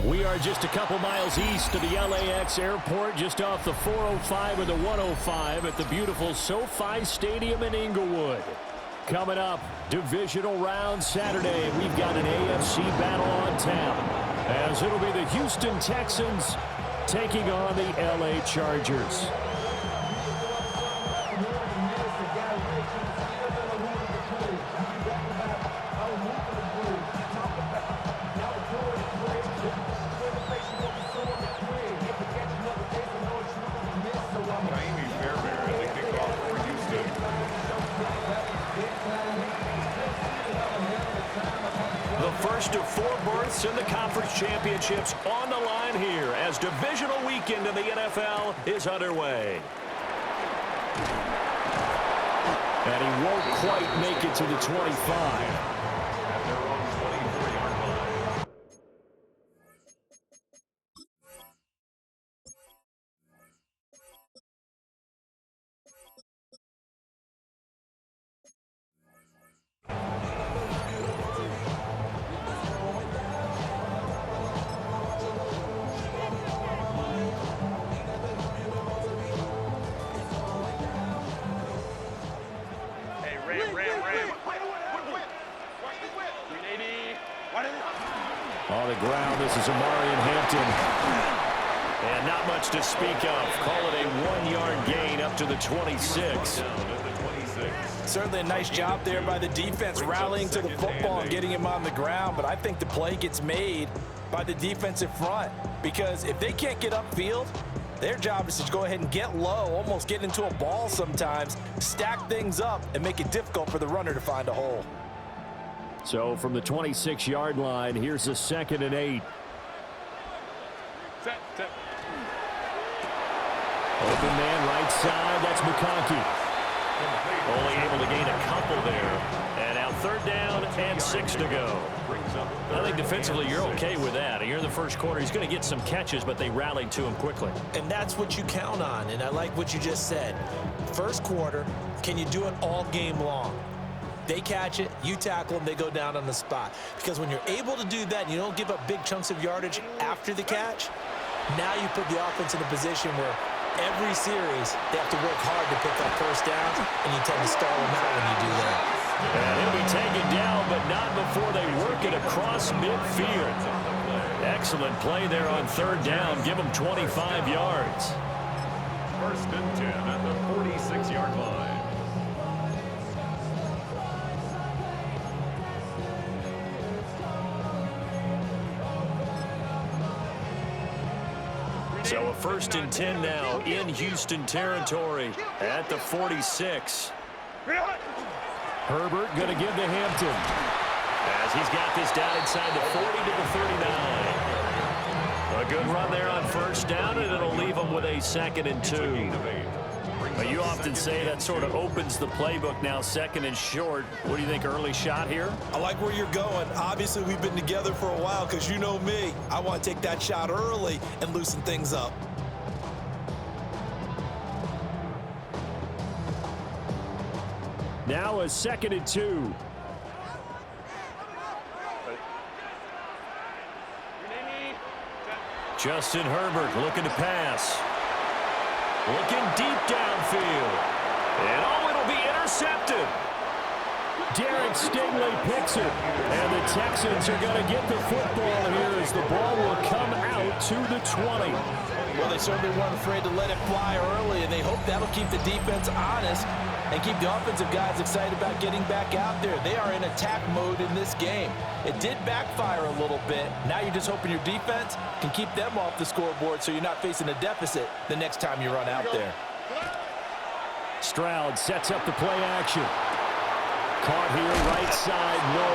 We are just a couple miles east of the LAX airport, just off the 405 or the 105 at the beautiful SoFi Stadium in Inglewood. Coming up, divisional round Saturday. We've got an AFC battle on tap, as it'll be the Houston Texans taking on the LA Chargers. First of four berths in the conference championships on the line here as divisional weekend in the NFL is underway. And he won't quite make it to the 25. On the ground, this is Amari in Hampton. And not much to speak of. Call it a 1-yard gain up to the 26. Certainly a nice job there by the defense, rallying to the football and getting him on the ground. But I think the play gets made by the defensive front, because if they can't get upfield, their job is to go ahead and get low, almost get into a ball sometimes, stack things up, and make it difficult for the runner to find a hole. So from the 26-yard line, here's a 2nd and 8. Set. Open man right side, that's McConkey. Only able to gain a couple there. And now 3rd down and 6 to go. I think defensively you're okay with that. You're in the first quarter. He's going to get some catches, but they rallied to him quickly. And that's what you count on, and I like what you just said. First quarter, can you do it all game long? They catch it, you tackle them, they go down on the spot. Because when you're able to do that and you don't give up big chunks of yardage after the catch, now you put the offense in a position where every series they have to work hard to pick up first downs, and you tend to stall them out when you do that. And he'll be taken down, but not before they work it across midfield. Excellent play there on 3rd down. Give them 25 yards. 1st and 10 at the 46-yard line. So a 1st and 10 now in Houston territory at the 46. Herbert going to give to Hampton as he's got this down inside the 40 to the 39. A good run there on 1st down, and it'll leave them with a 2nd and 2. But you often say that sort of opens the playbook now, 2nd and short. What do you think, early shot here? I like where you're going. Obviously, we've been together for a while, because you know me. I want to take that shot early and loosen things up. Now a 2nd and 2. Justin Herbert looking to pass. Looking deep downfield. And it'll be intercepted. Derek Stingley picks it. And the Texans are going to get the football here as the ball will come out to the 20. Well, they certainly weren't afraid to let it fly early, and they hope that'll keep the defense honest and keep the offensive guys excited about getting back out there. They are in attack mode in this game. It did backfire a little bit. Now you're just hoping your defense can keep them off the scoreboard so you're not facing a deficit the next time you run out there. Stroud sets up the play action. Caught here, right side, no.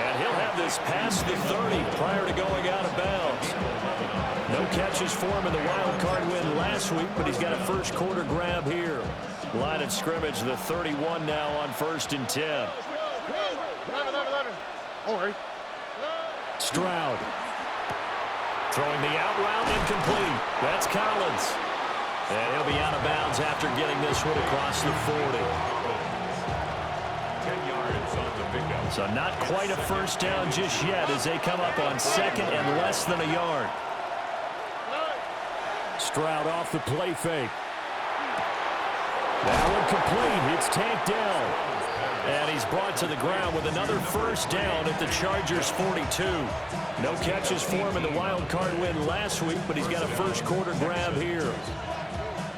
And he'll have this past the 30 prior to going out of bounds. No catches for him in the wild card win last week, but he's got a first quarter grab here. Line of scrimmage, the 31 now on 1st and 10. Stroud. Throwing the out route, incomplete. That's Collins. And he'll be out of bounds after getting this one across the 40. 10 yards on the pickup. So not quite a first down just yet as they come up on 2nd and less than a yard. Stroud off the play fake. That one complete. It's tanked down. And he's brought to the ground with another first down at the Chargers' 42. No catches for him in the wild card win last week, but he's got a first quarter grab here.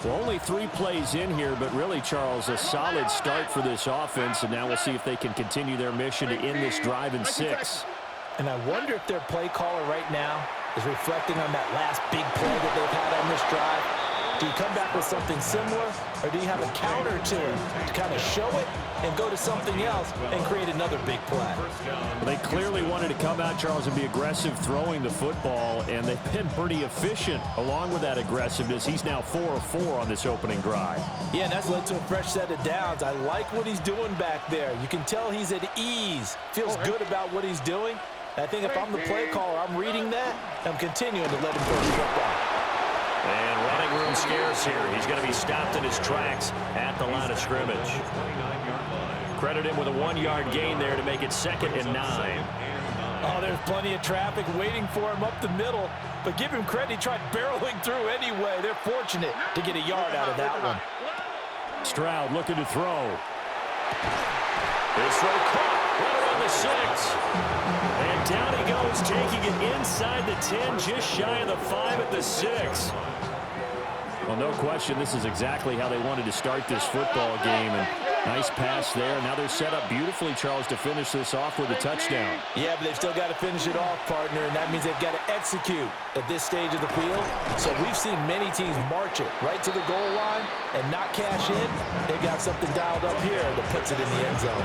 Well, only 3 plays in here, but really, Charles, a solid start for this offense, and now we'll see if they can continue their mission to end this drive in 6. And I wonder if their play caller right now is reflecting on that last big play that they've had on this drive. Do you come back with something similar, or do you have a counter to it to kind of show it and go to something else and create another big play? Well, they clearly wanted to come out, Charles, and be aggressive throwing the football, and they've been pretty efficient along with that aggressiveness. He's now 4 of 4 on this opening drive. Yeah, and that's led to a fresh set of downs. I like what he's doing back there. You can tell he's at ease, feels good about what he's doing. I think if I'm the play caller, I'm reading that, I'm continuing to let him throw the football. And running room scarce here. He's going to be stopped in his tracks at the line of scrimmage. Credit him with a 1-yard gain there to make it 2nd and 9. Oh, there's plenty of traffic waiting for him up the middle. But give him credit, he tried barreling through anyway. They're fortunate to get a yard out of that one. Stroud looking to throw. This throw caught right around the 6. And down he goes, taking it inside the 10, just shy of the 5 at the 6. Well, no question, this is exactly how they wanted to start this football game. And nice pass there. Now they're set up beautifully, Charles, to finish this off with a touchdown. Yeah, but they've still got to finish it off, partner, and that means they've got to execute at this stage of the field. So we've seen many teams march it right to the goal line and not cash in. They've got something dialed up here that puts it in the end zone.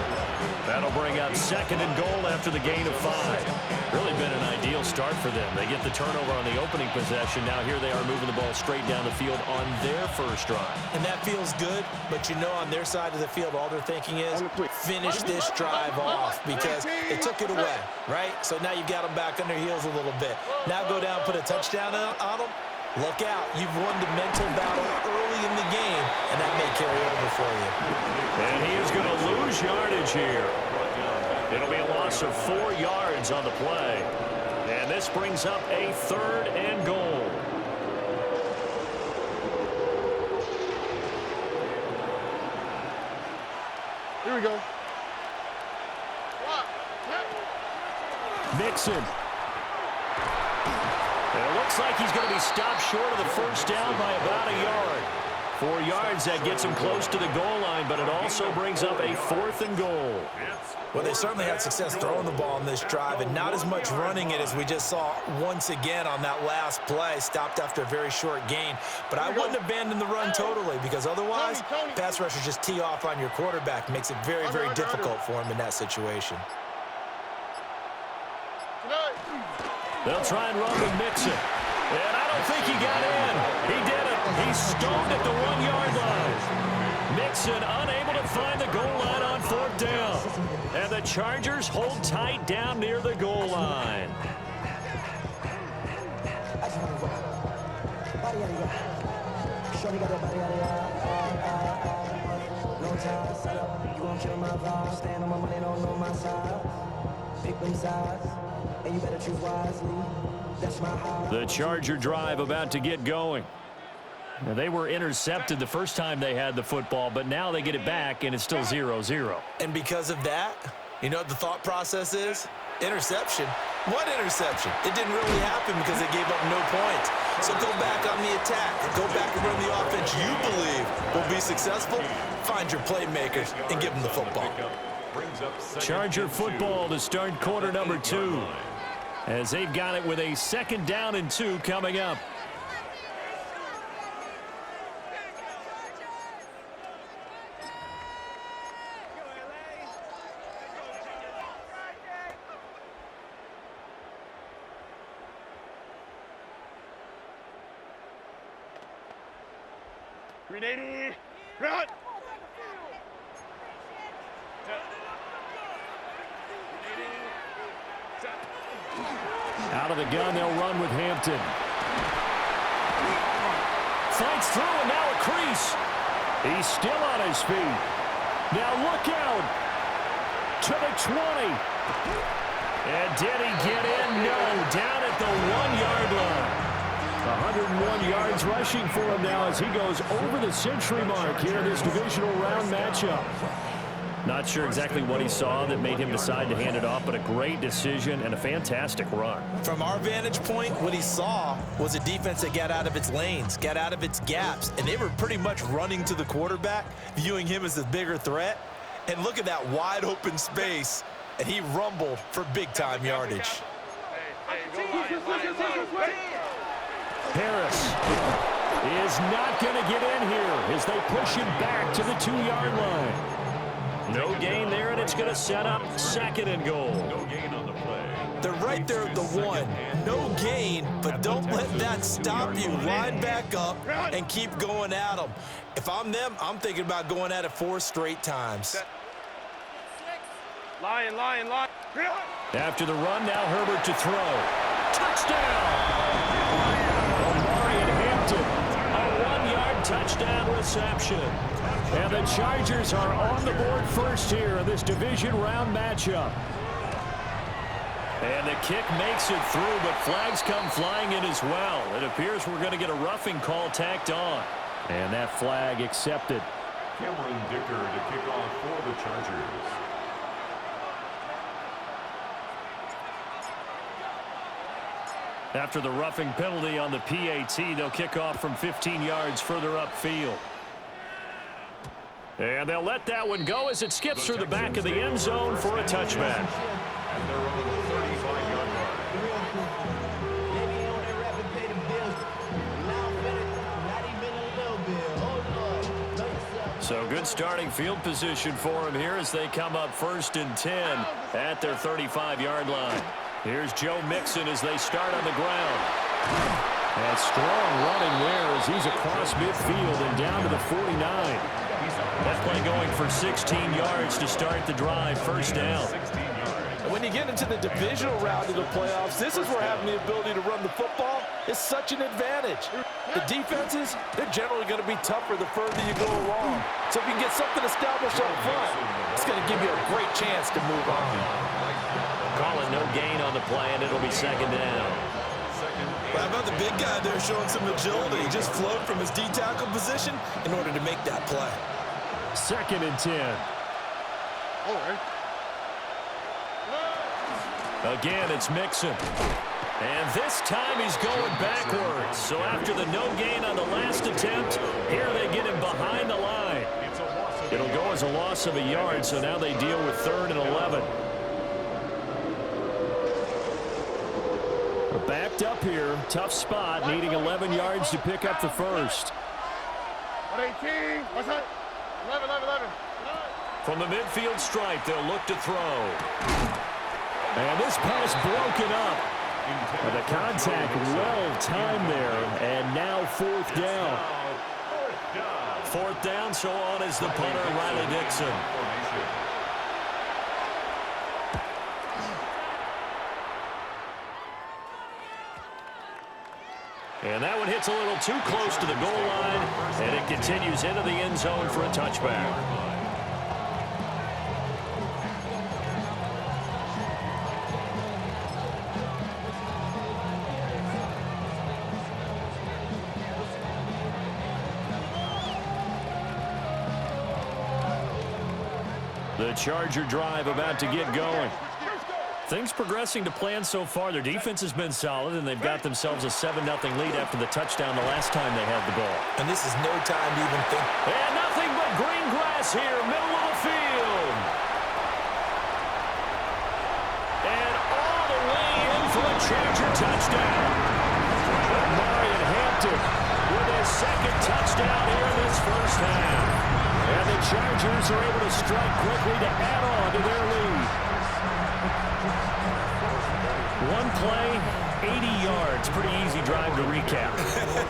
That'll bring up 2nd and goal after the gain of 5. Really been an ideal start for them. They get the turnover on the opening possession. Now here they are moving the ball straight down the field on their first drive. And that feels good, but you know on their side of the field, all they're thinking is finish this drive off because they took it away, right? So now you've got them back on their heels a little bit. Now go down, put a touchdown on them. Look out. You've won the mental battle early in the game, and that may carry over for you. And he is going to lose yardage here. It'll be a loss of 4 yards on the play. And this brings up a 3rd and goal. Here we go. Mixon. And it looks like he's going to be stopped short of the first down by about a yard. 4 yards, that gets him close to the goal line, but it also brings up a 4th and goal. Well, they certainly had success throwing the ball on this drive and not as much running it as we just saw once again on that last play, stopped after a very short gain. But I wouldn't abandon the run totally because otherwise, pass rushers just tee off on your quarterback. Makes it very, very difficult for him in that situation. They'll try and run with Mixon. And I don't think he got in. He did it. He's stoned at the 1-yard line. Mixon unable to find the goal line on 4th down. And the Chargers hold tight down near the goal line. The Charger drive about to get going. Now, they were intercepted the first time they had the football, but now they get it back, and it's still 0-0. And because of that, you know what the thought process is? Interception. What interception? It didn't really happen because they gave up no points. So go back on the attack. Go back and run the offense you believe will be successful. Find your playmakers and give them the football. Charger football to start quarter number 2. As they've got it with a 2nd down and 2 coming up. Ready, run! Out of the gun, they'll run with Hampton. Fights through, and now a crease. He's still on his feet. Now look out. To the 20. And did he get in? No. Down at the 1-yard line. 101 yards rushing for him now as he goes over the century mark here in this divisional round matchup. Not sure exactly what he saw that made him decide to hand it off, but a great decision and a fantastic run. From our vantage point, what he saw was a defense that got out of its lanes, got out of its gaps, and they were pretty much running to the quarterback, viewing him as the bigger threat. And look at that wide open space, and he rumbled for big-time yardage. Harris is not going to get in here as they push him back to the 2-yard line. No gain there, and it's going to set up 2nd and goal. No gain on the play. They're right there at the 1. No gain, but don't let that stop you. Line back up and keep going at them. If I'm them, I'm thinking about going at it 4 straight times. Lion. After the run, now Herbert to throw. Touchdown! Omari and Hampton, a 1-yard touchdown reception. And the Chargers are on the board first here in this division round matchup. And the kick makes it through, but flags come flying in as well. It appears we're going to get a roughing call tacked on. And that flag accepted. Cameron Dicker to kick off for the Chargers. After the roughing penalty on the PAT, they'll kick off from 15 yards further upfield. And they'll let that one go as it skips through the back of the end zone for a touchback. And they're on the 35-yard line. So good starting field position for him here as they come up 1st and 10 at their 35-yard line. Here's Joe Mixon as they start on the ground. And strong running there as he's across midfield and down to the 49. That play going for 16 yards to start the drive, 1st down. When you get into the divisional round of the playoffs, this is where having the ability to run the football is such an advantage. The defenses, they're generally going to be tougher the further you go along. So if you can get something established up front, it's going to give you a great chance to move on. Calling no gain on the play, and it'll be 2nd down. How about the big guy there showing some agility? He just flowed from his D-tackle position in order to make that play. 2nd and 10. Again, it's Mixon. And this time he's going backwards. So after the no gain on the last attempt, here they get him behind the line. It'll go as a loss of a yard, so now they deal with 3rd and 11. We're backed up here. Tough spot, needing 11 yards to pick up the first. 118. What's that? 11. From the midfield stripe, they'll look to throw. And this pass broken up. And the contact well timed there. And now 4th down. 4th down, so on is the punter, Riley Dixon. And that one hits a little too close to the goal line, and it continues into the end zone for a touchback. The Charger drive about to get going. Things progressing to plan so far. Their defense has been solid, and they've got themselves a 7-0 lead after the touchdown the last time they had the ball. And this is no time to even think. And nothing but green grass here, middle of the field. And all the way in for a Charger touchdown. Omari and Hampton with his 2nd touchdown here in this 1st half. And the Chargers are able to strike quickly to add on to their lead. One play, 80 yards. Pretty easy drive to recap.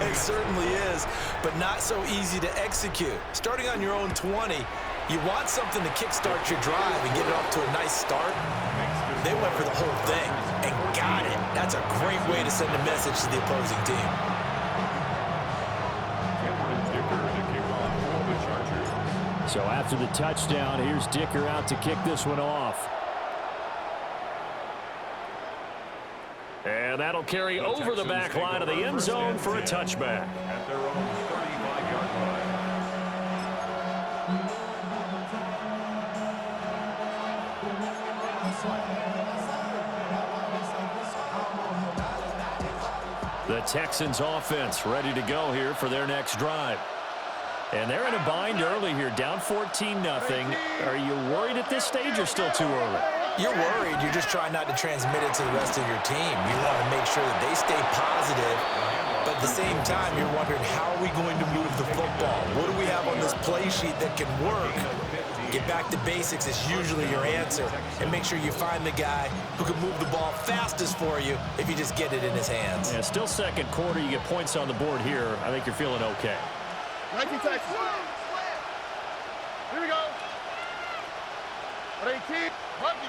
It certainly is, but not so easy to execute. Starting on your own 20, you want something to kickstart your drive and get it off to a nice start. They went for the whole thing and got it. That's a great way to send a message to the opposing team. So after the touchdown, here's Dicker out to kick this one off. And that'll carry over the back line of the end zone for a touchback. At their own 35-yard line. The Texans offense ready to go here for their next drive. And they're in a bind early here, down 14-0. Are you worried at this stage or still too early? You're worried. You're just trying not to transmit it to the rest of your team. You want to make sure that they stay positive, but at the same time, you're wondering, how are we going to move the football? What do we have on this play sheet that can work? Get back to basics is usually your answer, and make sure you find the guy who can move the ball fastest for you if you just get it in his hands. Yeah, still second quarter. You get points on the board here. I think you're feeling okay. 19 Texans. Here we go. 18. Buggy.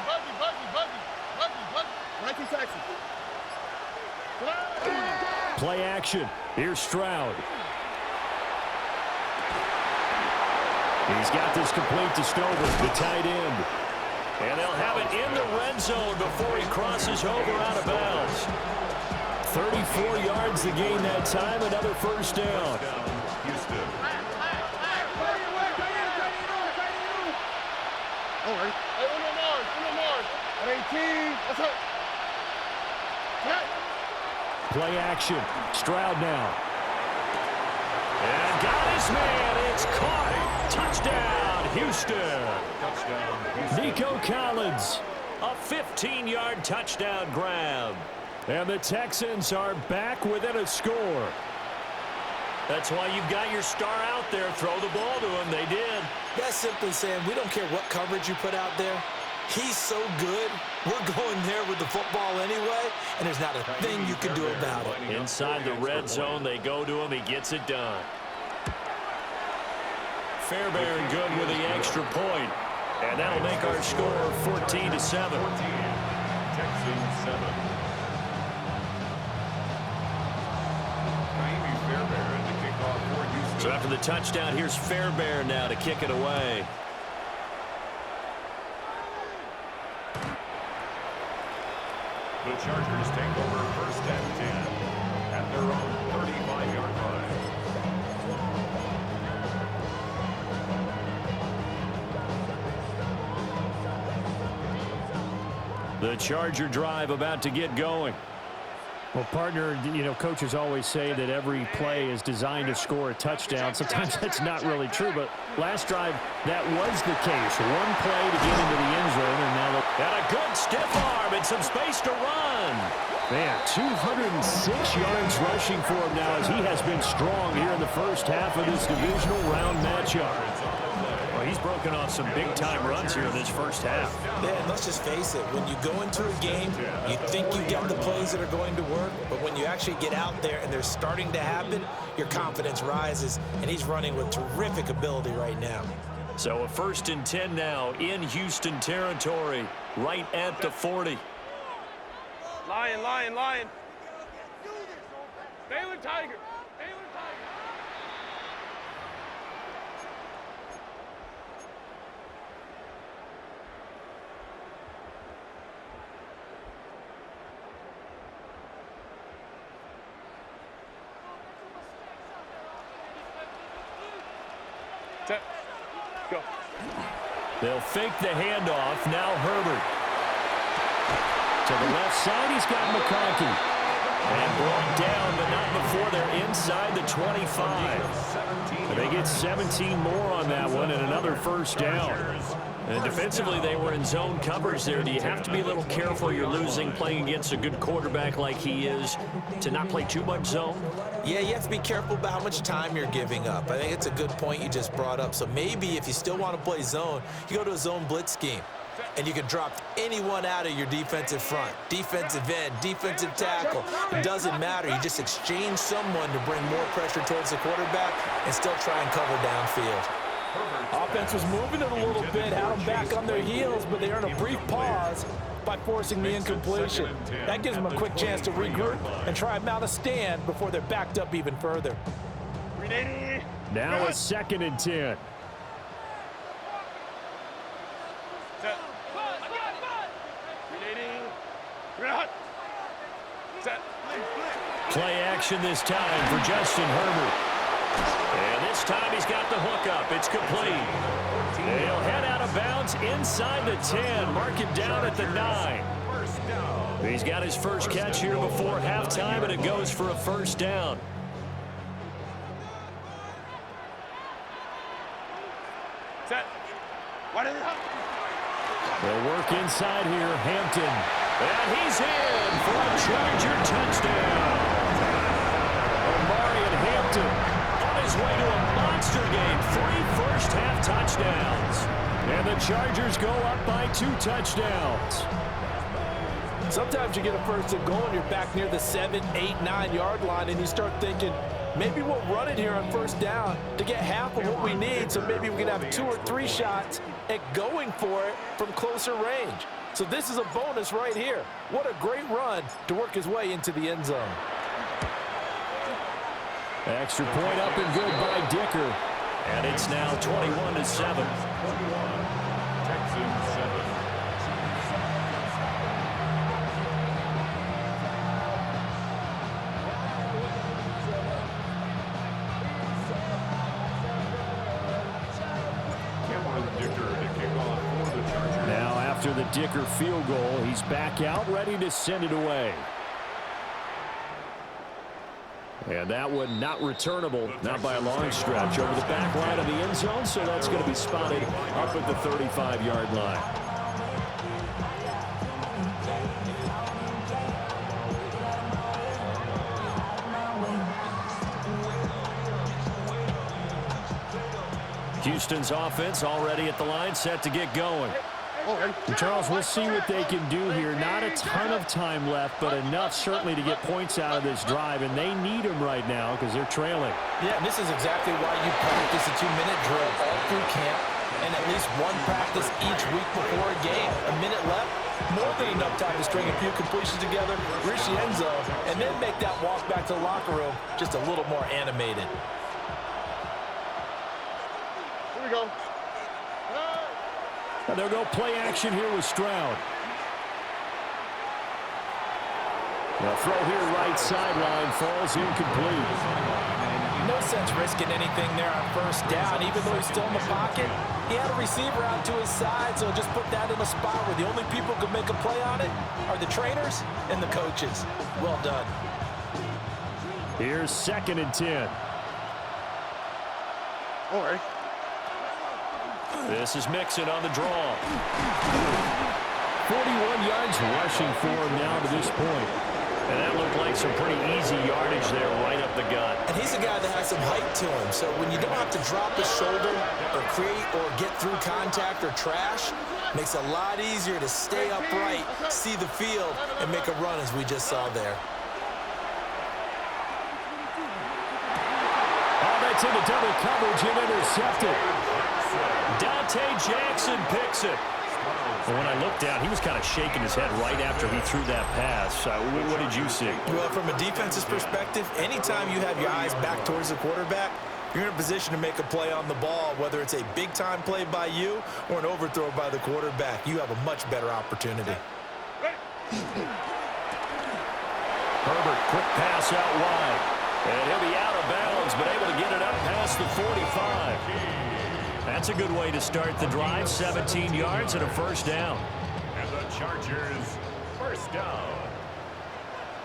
19 Texans. Play action. Here's Stroud. He's got this complete to Stover, the tight end. And they'll have it in the red zone before he crosses over out of bounds. 34 yards to gain that time, another first down. Houston. All right. Hey, Uno Mars. At 18. What's up? Play action. Stroud now. And got his man. It's caught. Touchdown, Houston. Touchdown, Houston. Nico Collins. A 15-yard touchdown grab. And the Texans are back within a score. That's why you've got your star out there. Throw the ball to him. They did. That's simply saying we don't care what coverage you put out there. He's so good, we're going there with the football anyway, and there's not a thing you can do about it. Inside the red zone, they go to him. He gets it done. Fairbairn good with the extra point. And that'll make our score 14-7. 14. Texans 7. Fairbairn to kick off for Houston. So after the touchdown, here's Fairbairn now to kick it away. The Chargers take over first and 10 at their own 35-yard line. The Charger drive about to get going. Well, partner, you know, coaches always say that every play is designed to score a touchdown. Sometimes that's not really true, but last drive, that was the case. One play to get into the end zone, and now got a good stiff arm and some space to run. Man, 206 yards rushing for him now as he has been strong here in the first half of this divisional round matchup. Well, he's broken off some big-time runs here in this first half. Yeah, and let's just face it, when you go into a game, you think you got the plays that are going to work, but when you actually get out there and they're starting to happen, your confidence rises, and he's running with terrific ability right now. So a 1st and 10 now in Houston territory, right at the 40. Lion. Baylor Tiger. Go. They'll fake the handoff. Now Herbert. To the left side, he's got McConkey. And brought down, but not before they're inside the 25. They get 17 more on that one and another first down. And defensively, they were in zone coverage there. Do you have to be a little careful? You're losing, playing against a good quarterback like he is, to not play too much zone? Yeah, you have to be careful about how much time you're giving up. I think it's a good point you just brought up. So maybe if you still want to play zone, you go to a zone blitz scheme. and you can drop anyone out of your defensive front. Defensive end, defensive tackle. It doesn't matter. You just exchange someone to bring more pressure towards the quarterback and still try and cover downfield. Offense was moving it a little bit, had them back on their heels, but they earned a brief pause by forcing the incompletion. That gives them a quick chance to regroup and try and mount a stand before they're backed up even further. Now a 2nd and 10. Play action this time for Justin Herbert. And this time he's got the hook up. It's complete. They'll head out of bounds inside the 10. Mark him down at the 9. He's got his first catch here before halftime, and it goes for a first down. They'll work inside here. Hampton. And he's in for a Charger touchdown. Omarion Hampton on his way to a monster game. 3 first-half touchdowns. And the Chargers go up by 2 touchdowns. Sometimes you get a first and goal and you're back near the 7, 8, 9 yard line and you start thinking, maybe we'll run it here on first down to get half of what we need, so maybe we can have 2 or 3 shots at going for it from closer range. So this is a bonus right here. What a great run to work his way into the end zone. Extra point up and good by Dicker. And it's now 21-7. Texans 7. Now after the Dicker field goal, he's back out ready to send it away. And that one not returnable, not by a long stretch, over the back line of the end zone, so that's going to be spotted up at the 35-yard line. Houston's offense already at the line, set to get going. And Charles, we'll see what they can do here. Not a ton of time left, but enough certainly to get points out of this drive, and they need them right now because they're trailing. Yeah, and this is exactly why you practice a 2-minute drill all through camp and at least one practice each week before a game. A minute left, more than enough time to string a few completions together, reach the end zone, and then make that walk back to the locker room just a little more animated. Here we go. And they'll go play action here with Stroud. The throw here right sideline falls incomplete. No sense risking anything there on first down. Even though he's still in the pocket, he had a receiver out to his side, so just put that in a spot where the only people who can make a play on it are the trainers and the coaches. Well done. Here's 2nd and 10. All right. This is Mixon on the draw. 41 yards rushing for him now to this point. And that looked like some pretty easy yardage there right up the gut. And he's a guy that has some height to him, so when you don't have to drop his shoulder or create or get through contact or trash, makes it a lot easier to stay upright, see the field, and make a run as we just saw there. Oh, that's into double coverage and intercepted. Dante Jackson picks it. Well, when I looked down, he was kind of shaking his head right after he threw that pass. What did you see? Well, from a defense's perspective, anytime you have your eyes back towards the quarterback, you're in a position to make a play on the ball, whether it's a big-time play by you or an overthrow by the quarterback. You have a much better opportunity. Herbert, quick pass out wide. And he'll be out of bounds, but able to get it up past the 45. That's a good way to start the drive. 17 yards and a first down. And the Chargers, first down.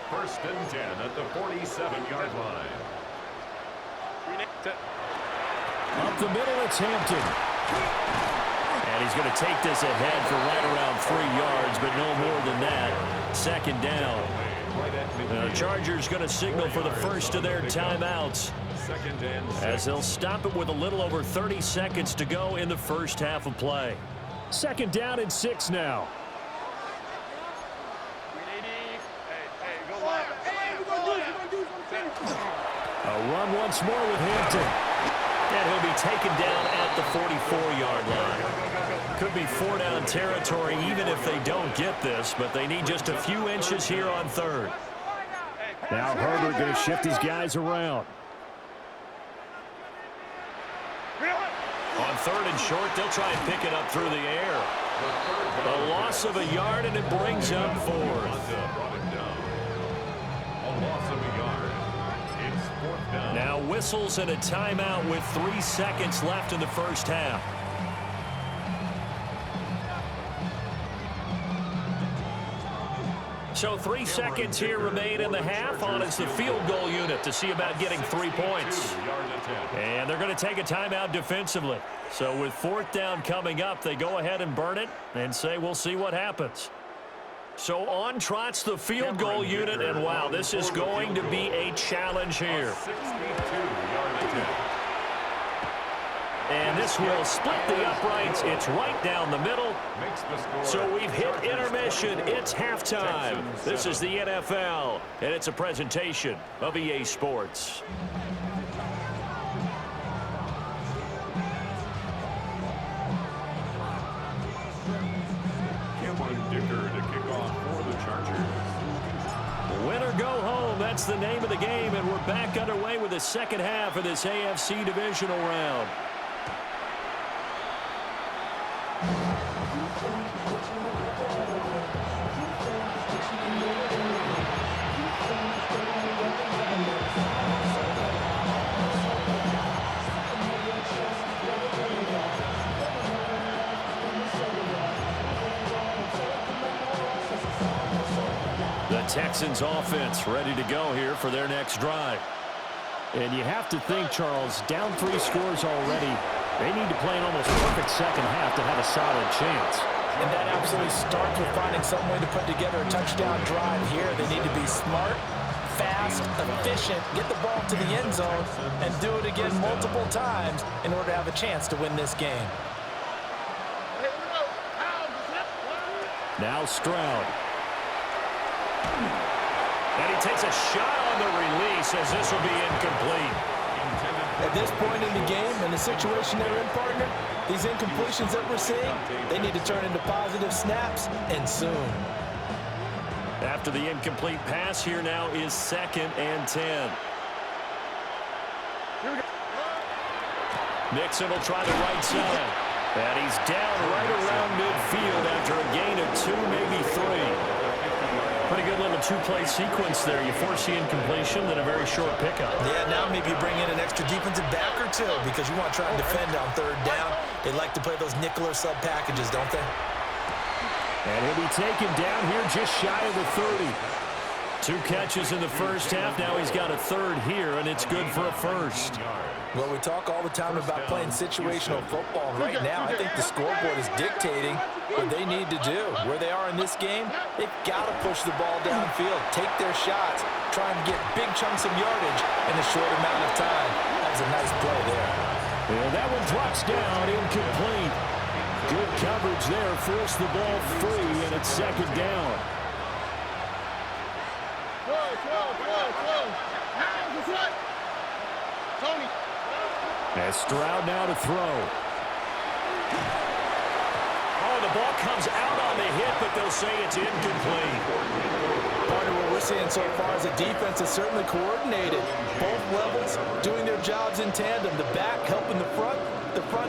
1st and 10 at the 47-yard line. Up the middle, it's Hampton. And he's going to take this ahead for right around 3 yards, but no more than that. 2nd down. The Chargers going to signal for the first of their timeouts, as they'll stop it with a little over 30 seconds to go in the first half of play. 2nd down and 6 now. A run once more with Hampton. And he'll be taken down at the 44-yard line. Could be 4-down territory even if they don't get this, but they need just a few inches here on 3rd. Now Herbert going to shift his guys around. On 3rd and short, they'll try and pick it up through the air. A loss of a yard, and it brings up 4th. Now whistles and a timeout with 3 seconds left in the first half. So 3 seconds here remain in the half. On is the field goal unit to see about getting 3 points. And they're going to take a timeout defensively. So with 4th down coming up, they go ahead and burn it and say we'll see what happens. So on trots the field goal unit, and wow, this is going to be a challenge here. And this will split the uprights. It's right down the middle. So we've hit intermission. It's halftime. This is the NFL, and it's a presentation of EA Sports. Win or go home, that's the name of the game, and we're back underway with the second half of this AFC divisional round. Texans offense ready to go here for their next drive. And you have to think, Charles, down 3 scores already. They need to play an almost perfect second half to have a solid chance. And that absolutely starts with finding some way to put together a touchdown drive here. They need to be smart, fast, efficient, get the ball to the end zone, and do it again multiple times in order to have a chance to win this game. Now Stroud. And he takes a shot on the release as this will be incomplete. At this point in the game, in the situation they're in, partner, these incompletions that we're seeing, they need to turn into positive snaps, and soon. After the incomplete pass, here now is 2nd and 10. Mixon will try the right side. And he's down right around midfield after a gain of 2, maybe 3. Pretty good little 2-play sequence there. You force the incompletion, then a very short pickup. Yeah, now maybe you bring in an extra defensive back or 2 because you want to try and defend on 3rd down. They like to play those nickel or sub packages, don't they? And he'll be taken down here just shy of the 30. 2 catches in the first half. Now he's got a 3rd here, and it's good for a 1st. Well, we talk all the time about playing situational football. Right now, I think the scoreboard is dictating what they need to do. Where they are in this game, they've got to push the ball downfield, take their shots, try and get big chunks of yardage in a short amount of time. That was a nice play there. And that one drops down, incomplete. Good coverage there, forced the ball free, and it's 2nd down. Tony. As Stroud now to throw. Oh, the ball comes out on the hit, but they'll say it's incomplete. Part of what we're seeing so far is the defense is certainly coordinated. Both levels doing their jobs in tandem. The back helping the front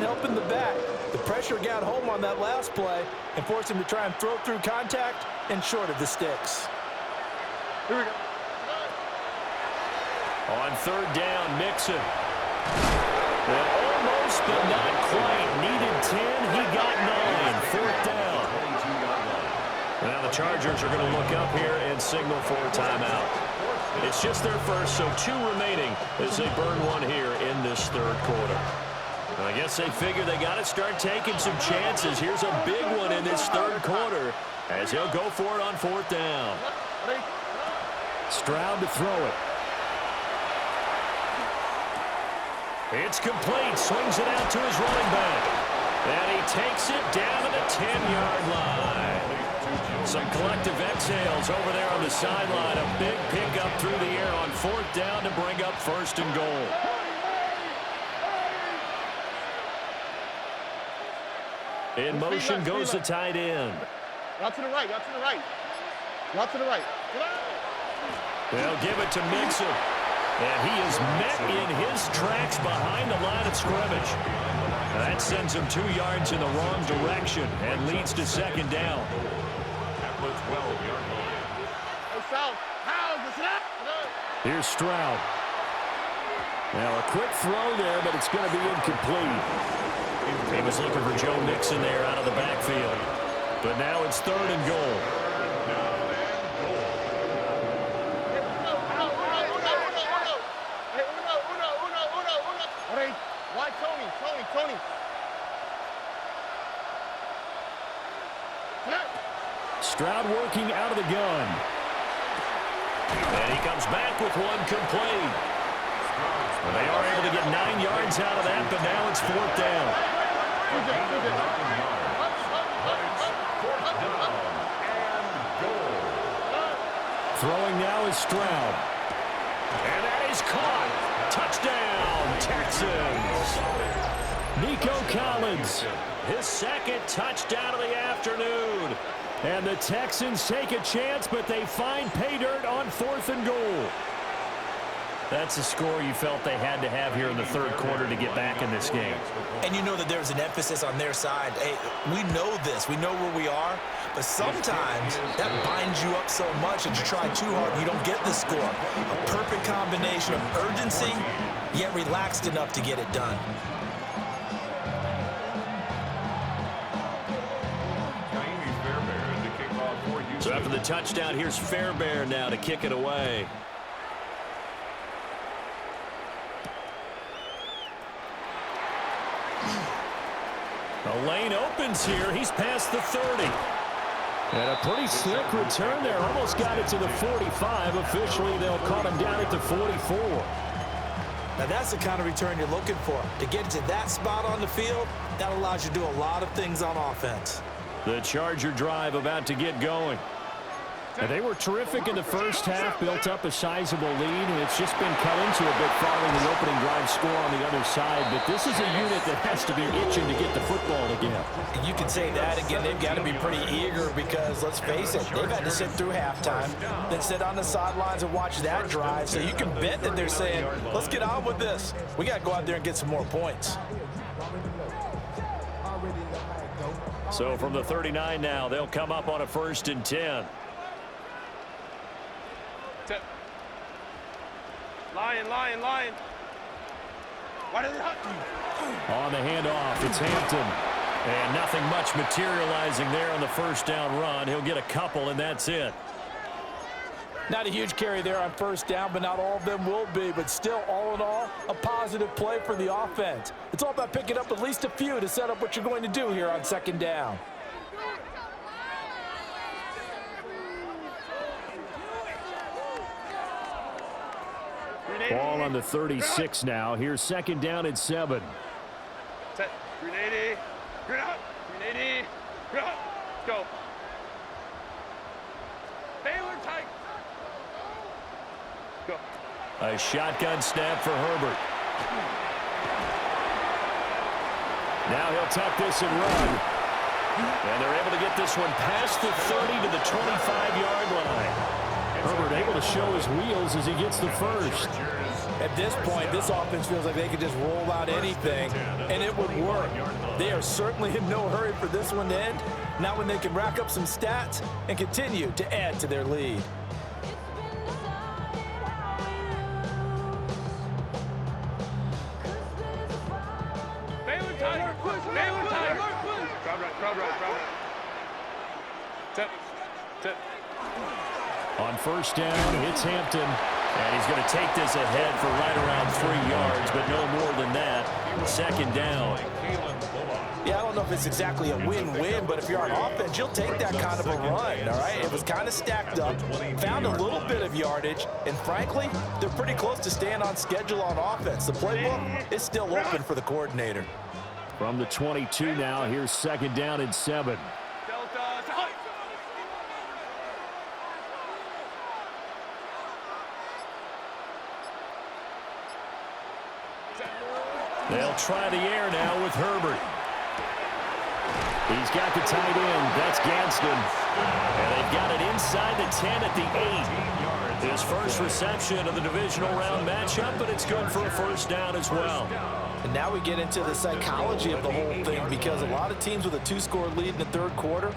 helping the back. The pressure got home on that last play and forced him to try and throw through contact and short of the sticks. Here we go. On 3rd down, Mixon. Well, almost, but not quite. Needed 10, he got 9. 4th down. Now the Chargers are going to look up here and signal for a timeout. It's just their first, so 2 remaining as they burn 1 here in this 3rd quarter. I guess they figure they got to start taking some chances. Here's a big one in this 3rd quarter as he'll go for it on 4th down. Stroud to throw it. It's complete. Swings it out to his running back. And he takes it down to the 10-yard line. Some collective exhales over there on the sideline. A big pickup through the air on 4th down to bring up 1st and goal. In motion goes the tight end. Out to the right, out to the right. Out to the right. They'll give it to Mixon. And he is met in his tracks behind the line of scrimmage. That sends him 2 yards in the wrong direction and leads to 2nd down. At the 12-yard line. Here's Stroud. Now a quick throw there, but it's going to be incomplete. He was looking for Joe Mixon there out of the backfield. But now it's 3rd and goal. Why Tony? Stroud working out of the gun. And he comes back with one complete. Well, they are able to get 9 yards out of that, but now it's 4th down. Throwing now is Stroud. And that is caught. Touchdown, Texans. Nico Collins, his 2nd touchdown of the afternoon. And the Texans take a chance, but they find pay dirt on 4th and goal. That's a score you felt they had to have here in the 3rd quarter to get back in this game. And you know that there's an emphasis on their side. Hey, we know this. We know where we are. But sometimes that binds you up so much that you try too hard and you don't get the score. A perfect combination of urgency, yet relaxed enough to get it done. So after the touchdown, here's Fairbairn now to kick it away. The lane opens here. He's past the 30. And a pretty slick return there. Almost got it to the 45. Officially, they'll call him down at the 44. Now, that's the kind of return you're looking for. To get to that spot on the field, that allows you to do a lot of things on offense. The Charger drive about to get going. And they were terrific in the first half, built up a sizable lead, and it's just been cut into a bit following the opening drive score on the other side. But this is a unit that has to be itching to get the football again. And you can say that again. They've got to be pretty eager because, let's face it, they've had to sit through halftime, then sit on the sidelines and watch that drive. So you can bet that they're saying, let's get on with this. We got to go out there and get some more points. So from the 39 now, they'll come up on a 1st and 10. Lion. Why did it On the handoff, it's Hampton. And nothing much materializing there on the 1st down run. He'll get a couple, and that's it. Not a huge carry there on 1st down, but not all of them will be. But still, all in all, a positive play for the offense. It's all about picking up at least a few to set up what you're going to do here on 2nd down. Ball on the 36 now. Here's 2nd down and 7. Set. 380. Grid out. 380. Grid out. Go. Baylor tight. Go. A shotgun snap for Herbert. Now he'll tuck this and run. And they're able to get this one past the 30 to the 25-yard line. Herbert able to show his wheels as he gets the 1st. At this point, this offense feels like they could just roll out anything, and it would work. They are certainly in no hurry for this one to end. Now when they can rack up some stats and continue to add to their lead. Baylor tight. Baylor tight. Crowd right. Tip. On 1st down, it's Hampton. And he's going to take this ahead for right around 3 yards, but no more than that. 2nd down. Yeah, I don't know if it's exactly a win-win, but if you're on offense, you'll take that kind of a run, all right? It was kind of stacked up, found a little bit of yardage, and frankly, they're pretty close to staying on schedule on offense. The playbook is still open for the coordinator. From the 22 now, here's 2nd down and 7. They'll try the air now with Herbert. He's got the tight end. That's Gadsden. And they've got it inside the 10 at the 8. His first reception of the divisional round matchup, but it's good for a first down as well. And now we get into the psychology of the whole thing, because a lot of teams with a 2-score lead in the third quarter,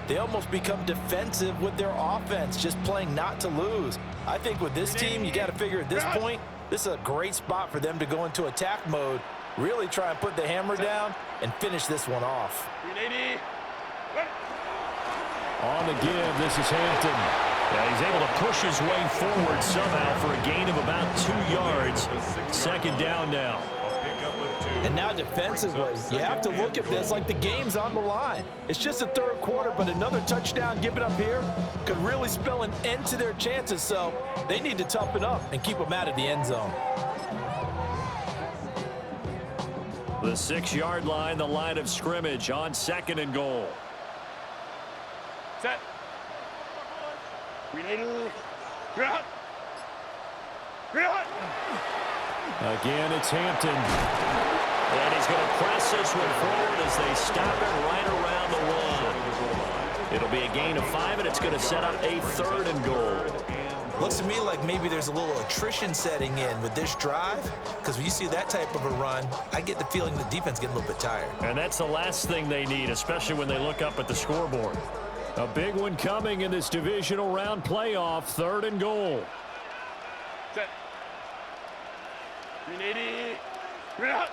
they almost become defensive with their offense, just playing not to lose. I think with this team, you got to figure at this point, this is a great spot for them to go into attack mode, really try and put the hammer down and finish this one off. On the give, this is Hampton. Yeah, he's able to push his way forward somehow for a gain of about 2 yards. 2nd down now. And now defensively, you have to look at this like the game's on the line. It's just the third quarter, but another touchdown given up here could really spell an end to their chances. So they need to toughen up and keep them out of the end zone. The 6-yard line, the line of scrimmage on 2nd and goal. Set. Again, it's Hampton. And he's going to press this one forward as they stop it right around the 1. It'll be a gain of 5, and it's going to set up a 3rd and goal. Looks to me like maybe there's a little attrition setting in with this drive, because when you see that type of a run, I get the feeling the defense getting a little bit tired. And that's the last thing they need, especially when they look up at the scoreboard. A big one coming in this divisional round playoff, 3rd and goal. Set. 380. Bring it out.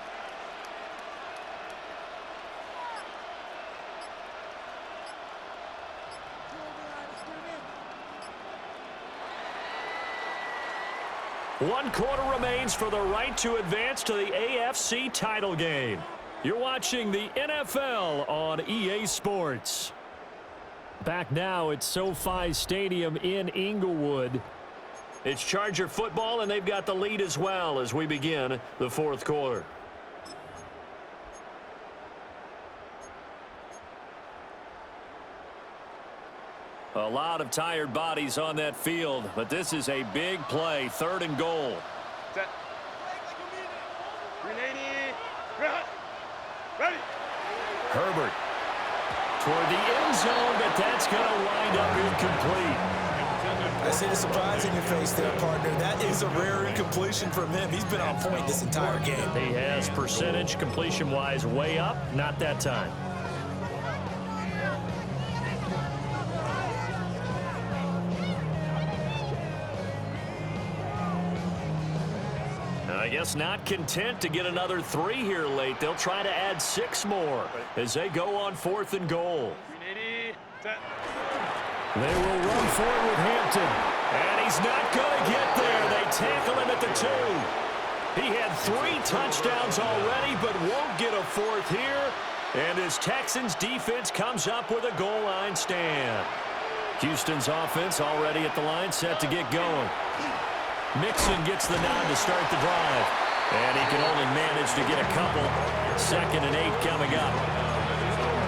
One quarter remains for the right to advance to the AFC title game. You're watching the NFL on EA Sports. Back now at SoFi Stadium in Inglewood. It's Charger football, and they've got the lead as well as we begin the 4th quarter. A lot of tired bodies on that field, but this is a big play, 3rd and goal. Set. 380. Ready. Herbert toward the end zone, but that's going to wind up incomplete. I see the surprise in your face there, partner. That is a rare incompletion from him. He's been on point this entire game. He has percentage completion-wise way up, not that time. I guess not content to get another 3 here late. They'll try to add 6 more as they go on 4th and goal. 380. Set. They will run forward with Hampton. And he's not going to get there. They tackle him at the 2. He had 3 touchdowns already, but won't get a 4th here. And his Texans defense comes up with a goal line stand. Houston's offense already at the line, set to get going. Mixon gets the nod to start the drive. And he can only manage to get a couple. 2nd and 8 coming up.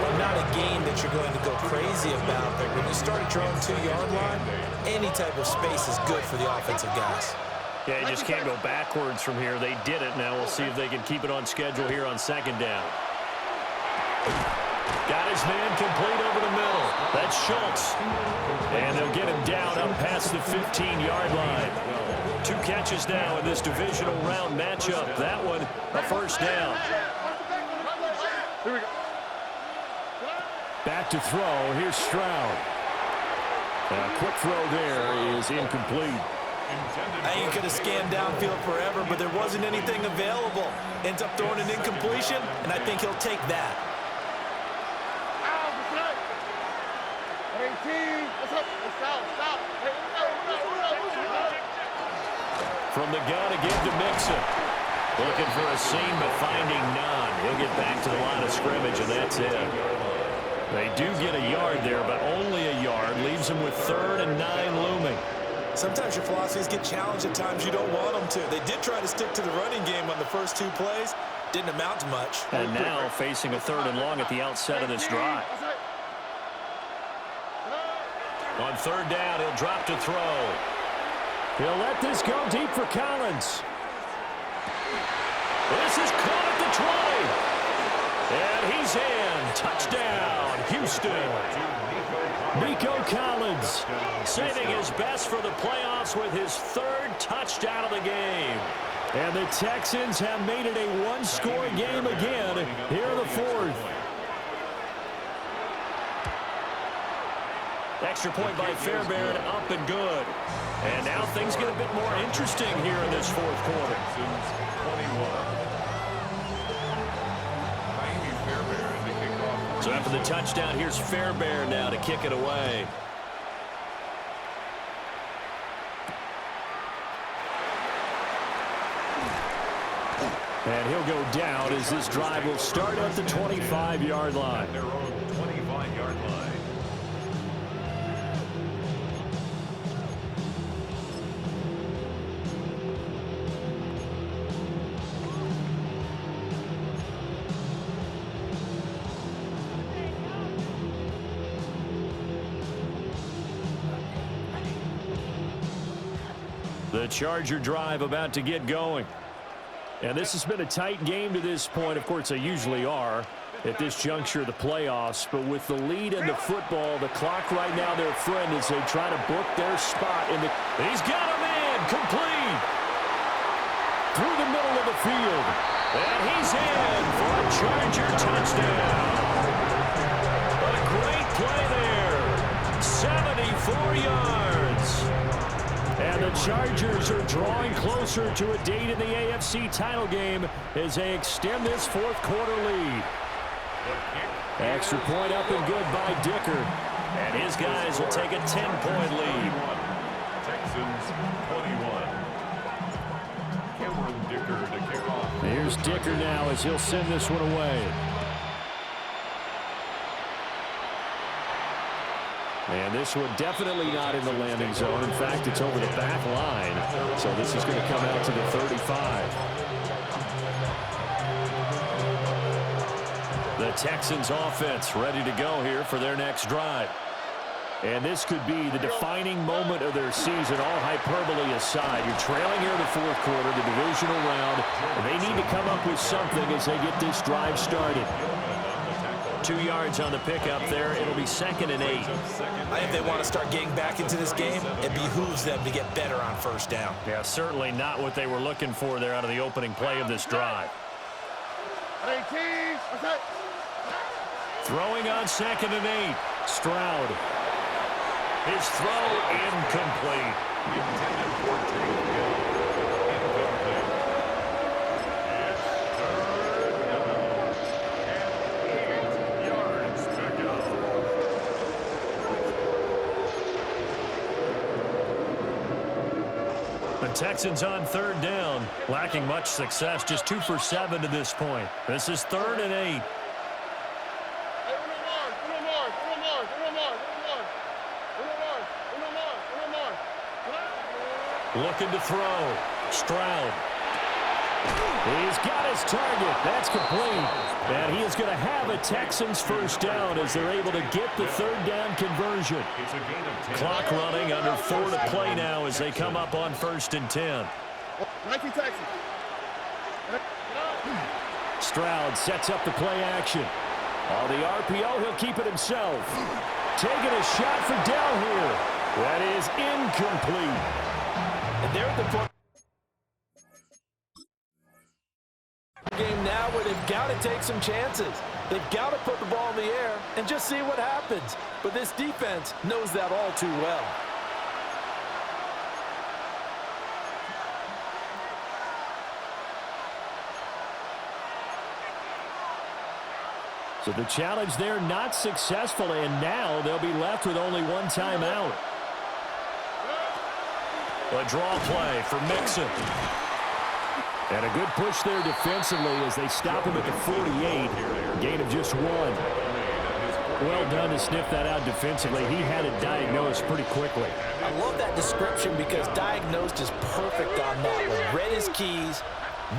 Well, not a game that you're going to go crazy about, but when you start at your own 2-yard line, any type of space is good for the offensive guys. Yeah, you just can't go backwards from here. They did it. Now we'll see if they can keep it on schedule here on 2nd down. Got his man complete over the middle. That's Schultz. And they'll get him down up past the 15-yard line. 2 catches now in this divisional round matchup. That one, a first down. Here we go. Back to throw. Here's Stroud. A quick throw there is incomplete. I think he could have scanned downfield forever, but there wasn't anything available. Ends up throwing an incompletion, and I think he'll take that. 18. What's up? Stop. From the gun again to Mixon. Looking for a seam, but finding none. He'll get back to the line of scrimmage, and that's it. They do get a yard there, but only a yard. Leaves them with 3rd and 9 looming. Sometimes your philosophies get challenged at times you don't want them to. They did try to stick to the running game on the first 2 plays, Didn't amount to much. And now facing a 3rd and long at the outset of this drive. On 3rd down, he'll drop to throw. He'll let this go deep for Collins. This is caught at the 20. And he's in. Touchdown, Houston. Nico Collins saving his best for the playoffs with his 3rd touchdown of the game. And the Texans have made it a one-score game again here in the 4th. Extra point by Fairbairn, up and good. And now things get a bit more interesting here in this 4th quarter. So after the touchdown, here's Fairbairn now to kick it away. And he'll go down as this drive will start at the 25-yard line. Their own 25-yard line. The Charger drive about to get going. And this has been a tight game to this point. Of course, they usually are at this juncture of the playoffs. But with the lead in the football, the clock right now their friend as they try to book their spot in the... He's got a man complete through the middle of the field. And he's in for a Charger touchdown. What a great play there. 74 yards. And the Chargers are drawing closer to a date in the AFC title game as they extend this 4th quarter lead. Extra point up and good by Dicker. And his guys will take a 10-point lead. Texans 21. Cameron Dicker to kick off. Here's Dicker now as he'll send this one away. And this one definitely not in the landing zone. In fact, it's over the back line. So this is going to come out to the 35. The Texans offense ready to go here for their next drive. And this could be the defining moment of their season, all hyperbole aside. You're trailing here in the 4th quarter, the divisional round, and they need to come up with something as they get this drive started. 2 yards on the pickup there. It'll be 2nd and 8. I think they want to start getting back into this game. It behooves them to get better on 1st down. Yeah, certainly not what they were looking for there out of the opening play of this drive. Throwing on 2nd and 8. Stroud. His throw incomplete. Intended for Taylor. Incomplete. It's 3rd down. And 8 yards to go. The Texans on 3rd down. Lacking much success. Just 2 for 7 to this point. This is 3rd and 8. Looking to throw. Stroud. He's got his target. That's complete. And he is going to have a Texans 1st down as they're able to get the 3rd down conversion. It's a gain of 10. Clock running, under 4 to play now as they come up on 1st and 10. Stroud sets up the play action. On the RPO, he'll keep it himself. Taking a shot for Dell here. That is incomplete. And they're at the point game now where they've got to take some chances. They've got to put the ball in the air and just see what happens. But this defense knows that all too well. So the challenge there not successful, and now they'll be left with only one timeout. A draw play for Mixon. And a good push there defensively as they stop him at the 48. Gain of just 1. Well done to sniff that out defensively. He had it diagnosed pretty quickly. I love that description because diagnosed is perfect on that one. Read his keys,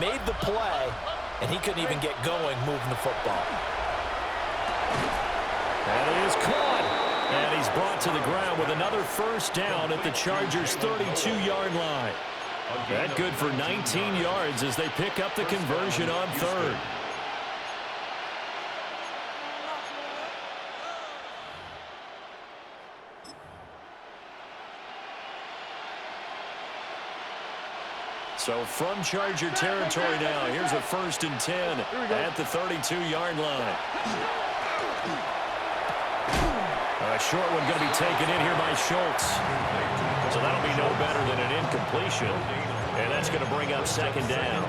made the play, and he couldn't even get going moving the football. And it is caught. And he's brought to the ground with another first down at the Chargers' 32-yard line. That good for 19 yards as they pick up the conversion on third. So from Charger territory now, here's a 1st and 10 at the 32-yard line. A short one going to be taken in here by Schultz. So that'll be no better than an incompletion. And that's going to bring up 2nd down.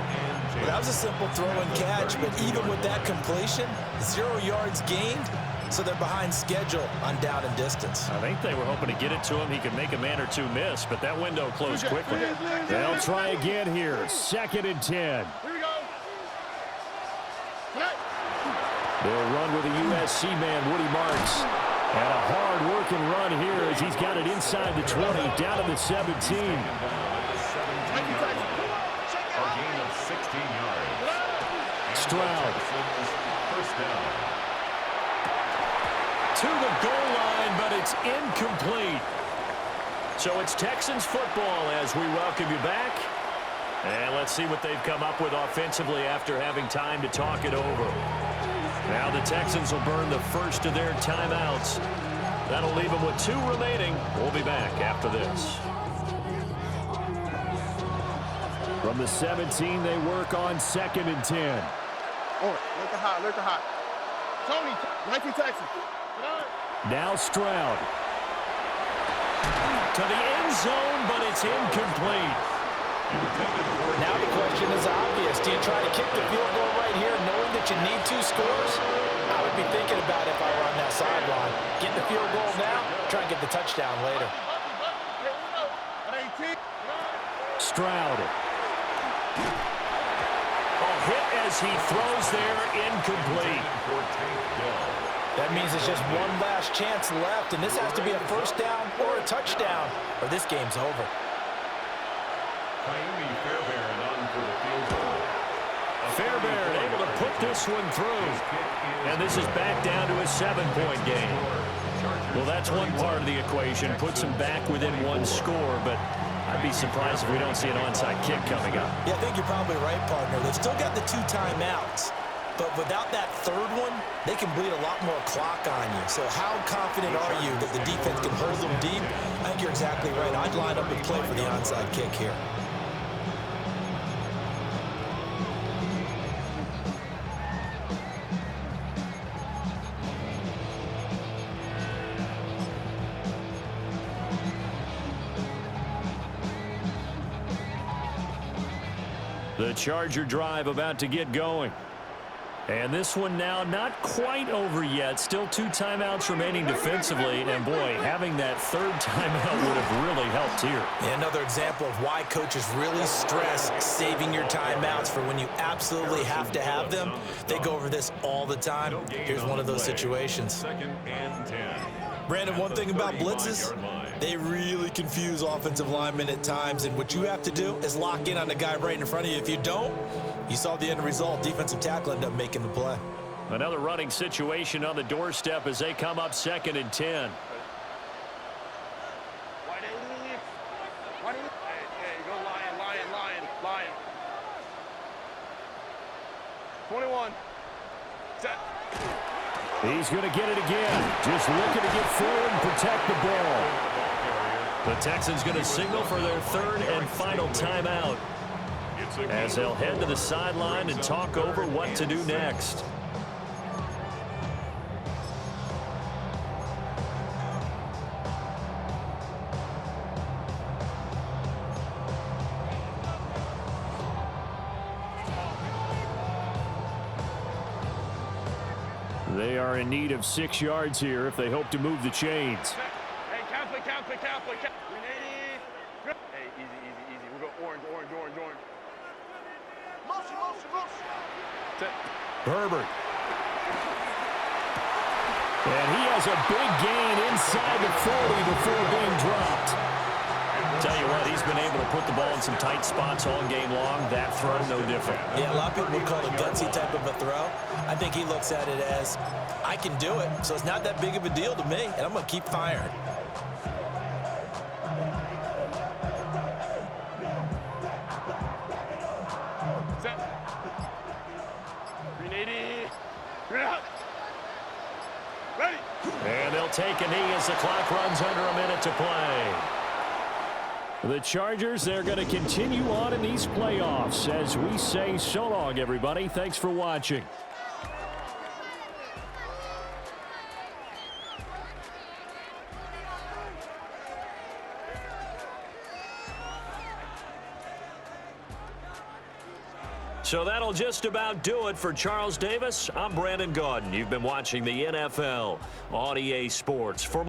Well, that was a simple throw and catch, but even with that completion, 0 yards gained, so they're behind schedule on down and distance. I think they were hoping to get it to him. He could make a man or two miss, but that window closed quickly. They'll try again here. 2nd and 10. Here we go. They'll run with a USC man, Woody Marks. And a hard-working run here as he's got it inside the 20, down to the 17. A gain of 16 yards. Stroud. First down. To the goal line, but it's incomplete. So it's Texans football as we welcome you back. And let's see what they've come up with offensively after having time to talk it over. Now the Texans will burn the first of their timeouts. That'll leave them with 2 remaining. We'll be back after this. From the 17, they work on 2nd and 10. Oh, look at hot, look at hot. Tony, 19 Texans. Now Stroud. To the end zone, but it's incomplete. Now the question is obvious. Do you try to kick the field goal right here knowing that you need 2 scores? I would be thinking about it if I were on that sideline. Get the field goal now, try and get the touchdown later. Stroud. A hit as he throws there, incomplete. That means it's just one last chance left, and this has to be a first down or a touchdown, or this game's over. Fairbairn able to put this one through. And this is back down to a 7-point game. Well, that's one part of the equation. Puts them back within 1 score, but I'd be surprised if we don't see an onside kick coming up. Yeah, I think you're probably right, partner. They've still got the 2 timeouts. But without that 3rd one, they can bleed a lot more clock on you. So how confident are you that the defense can hold them deep? I think you're exactly right. I'd line up and play for the onside kick here. The Charger drive about to get going. And this one now not quite over yet. Still 2 timeouts remaining defensively. And, boy, having that 3rd timeout would have really helped here. Yeah, another example of why coaches really stress saving your timeouts for when you absolutely have to have them. They go over this all the time. Here's one of those situations. 2nd and 10. Brandon, one thing about blitzes, they really confuse offensive linemen at times, and what you have to do is lock in on the guy right in front of you. If you don't, you saw the end result. Defensive tackle ended up making the play. Another running situation on the doorstep as they come up 2nd and 10. Hey, go Lion. 21. Set. He's going to get it again. Just looking to get forward and protect the ball. The Texans going to signal for their 3rd and final timeout as they'll head to the sideline and talk over what to do next. They are in need of 6 yards here if they hope to move the chains. Hey, Catholic. 380. Hey, easy. We'll go orange. Motion. Set. Herbert. And he has a big gain inside the 40 before being dropped. Tell you what, he's been able to put the ball in some tight spots all game long. That throw, no different. Yeah, a lot of people would call it a gutsy type of a throw. I think he looks at it as, I can do it, so it's not that big of a deal to me, and I'm going to keep firing. Set. 380. Green out. Ready. And they'll take a knee as the clock runs under a minute to play. The Chargers, they're going to continue on in these playoffs as we say so long, everybody. Thanks for watching. So that'll just about do it for Charles Davis. I'm Brandon Gaudin. You've been watching the NFL on EA Sports. For